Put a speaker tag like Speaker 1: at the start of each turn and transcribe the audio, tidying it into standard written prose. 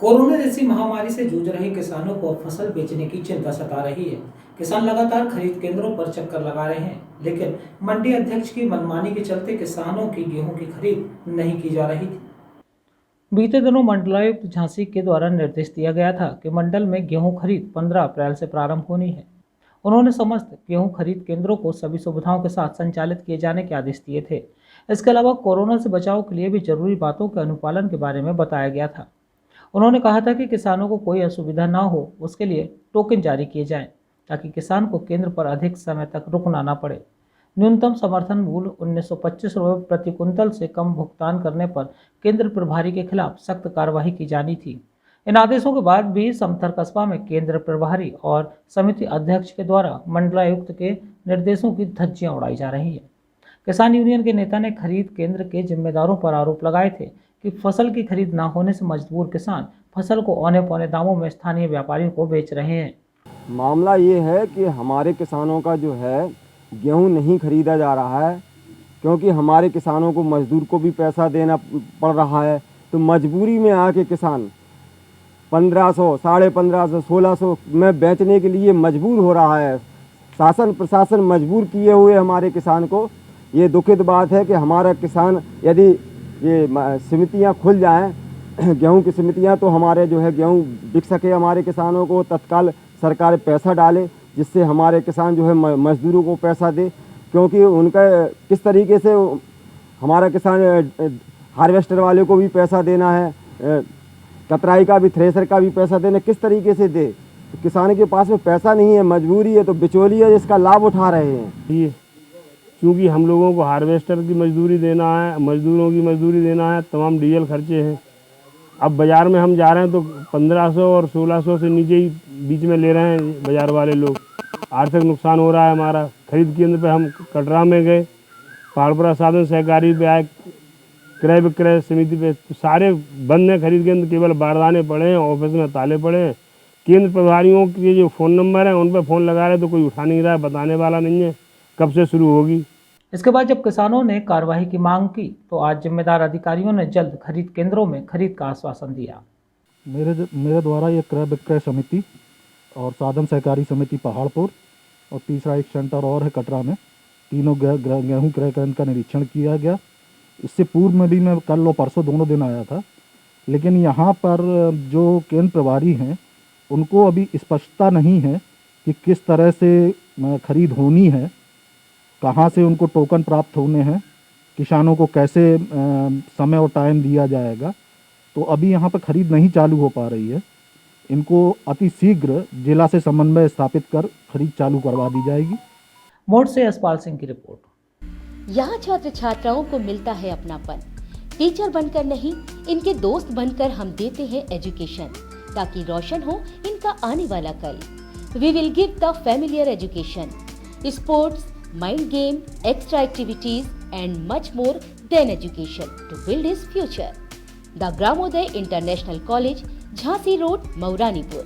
Speaker 1: Corona जैसी महामारी से जूझ रहे किसानों को फसल बेचने की चिंता सता रही है। किसान लगातार खरीद केंद्रों पर चक्कर लगा रहे हैं, लेकिन मंडी अध्यक्ष की मनमानी के चलते किसानों की गेहूं की खरीद नहीं की जा रही थी। बीते दिनों मंडलायुक्त झांसी के द्वारा निर्देश दिया गया था कि मंडल में गेहूं खरीद 15 अप्रैल से प्रारंभ होनी है। उन्होंने समस्त गेहूं खरीद केंद्रों को सभी सुविधाओं के साथ संचालित किए जाने के आदेश दिए थे। इसके अलावा कोरोना से बचाव के लिए भी जरूरी बातों के अनुपालन के बारे में बताया गया था। उन्होंने कहा था कि किसानों को कोई असुविधा ना हो, उसके लिए टोकन जारी किए जाएं, ताकि किसान को केंद्र पर अधिक समय तक रुकना ना पड़े। न्यूनतम समर्थन मूल्य 1925 रुपये प्रति कुंतल से कम भुगतान करने पर केंद्र प्रभारी के खिलाफ सख्त कार्रवाई की जानी थी। इन आदेशों के बाद भी समथर कस्बा में केंद्र प्रभारी और समिति अध्यक्ष के द्वारा मंडलायुक्त के निर्देशों की धज्जियां उड़ाई जा रही है। किसान यूनियन के नेता ने खरीद केंद्र के जिम्मेदारों पर आरोप लगाए थे कि फसल की खरीद न होने से मजबूर किसान फसल को औने पौने दामों में स्थानीय व्यापारियों को बेच रहे हैं।
Speaker 2: मामला ये है कि हमारे किसानों का जो है गेहूं नहीं खरीदा जा रहा है, क्योंकि हमारे किसानों को मजदूर को भी पैसा देना पड़ रहा है। तो मजबूरी में आके किसान 1500, 1550, 1600 में बेचने के लिए मजबूर हो रहा है। शासन प्रशासन मजबूर किए हुए हमारे किसान को। ये दुखद बात है कि हमारा किसान, यदि ये समितियां खुल जाएं गेहूं की समितियां, तो हमारे जो है गेहूं बिक सके। हमारे किसानों को तत्काल सरकार पैसा डाले, जिससे हमारे किसान जो है मजदूरों को पैसा दे, क्योंकि उनका किस तरीके से हमारा किसान हार्वेस्टर वाले को भी पैसा देना है, कतराई का भी, थ्रेसर का भी पैसा देना, किस तरीके से दे। तो किसान के पास में पैसा नहीं है, मजबूरी है, तो बिचौलिए जिसका लाभ उठा रहे हैं।
Speaker 3: क्योंकि हम लोगों को हार्वेस्टर की मजदूरी देना है, मजदूरों की मजदूरी देना है, तमाम डीजल खर्चे हैं। अब बाज़ार में हम जा रहे हैं तो 1500 और 1600 से नीचे ही बीच में ले रहे हैं बाज़ार वाले लोग। आर्थिक नुकसान हो रहा है हमारा। खरीद केंद्र पे हम कटरा में गए, पहाड़पुरा साधन सहकारी पे आए, क्रय विक्रय समिति पे, तो सारे बंद हैं खरीद केंद्र, केवल बारदाने पड़े हैं, ऑफिस में ताले पड़े हैं। केंद्र प्रभारियों के जो फ़ोन नंबर हैं उन पर फ़ोन लगा रहे तो कोई उठा नहीं रहा है, बताने वाला नहीं है कब से शुरू होगी।
Speaker 1: इसके बाद जब किसानों ने कार्रवाई की मांग की, तो आज जिम्मेदार अधिकारियों ने जल्द खरीद केंद्रों में खरीद का आश्वासन दिया।
Speaker 4: मेरे द्वारा ये क्रय विक्रय समिति और साधन सहकारी समिति पहाड़पुर और तीसरा एक सेंटर और है कटरा में, तीनों गेहूँ क्रय केंद्र का निरीक्षण किया गया। इससे पूर्व में भी मैं कल और परसों दोनों दिन आया था, लेकिन यहाँ पर जो केंद्र प्रभारी हैं उनको अभी स्पष्टता नहीं है कि किस तरह से खरीद होनी है, कहाँ से उनको टोकन प्राप्त होने हैं, किसानों को कैसे समय और टाइम दिया जाएगा। तो अभी यहाँ पर खरीद नहीं चालू हो पा रही है। इनको अति शीघ्र जिला से समन्वय स्थापित कर खरीद चालू करवा दी जाएगी।
Speaker 1: मोड़ से यशपाल सिंह की रिपोर्ट।
Speaker 5: यहाँ छात्र छात्राओं को मिलता है अपनापन। टीचर बनकर नहीं, इनके दोस्त बनकर हम देते हैं एजुकेशन, ताकि रोशन हो इनका आने वाला कल। We will give the familiar education, sports, mind game, extra activities and much more than education to build his future. The Gramoday International College, Jhansi Road, Mauranipur.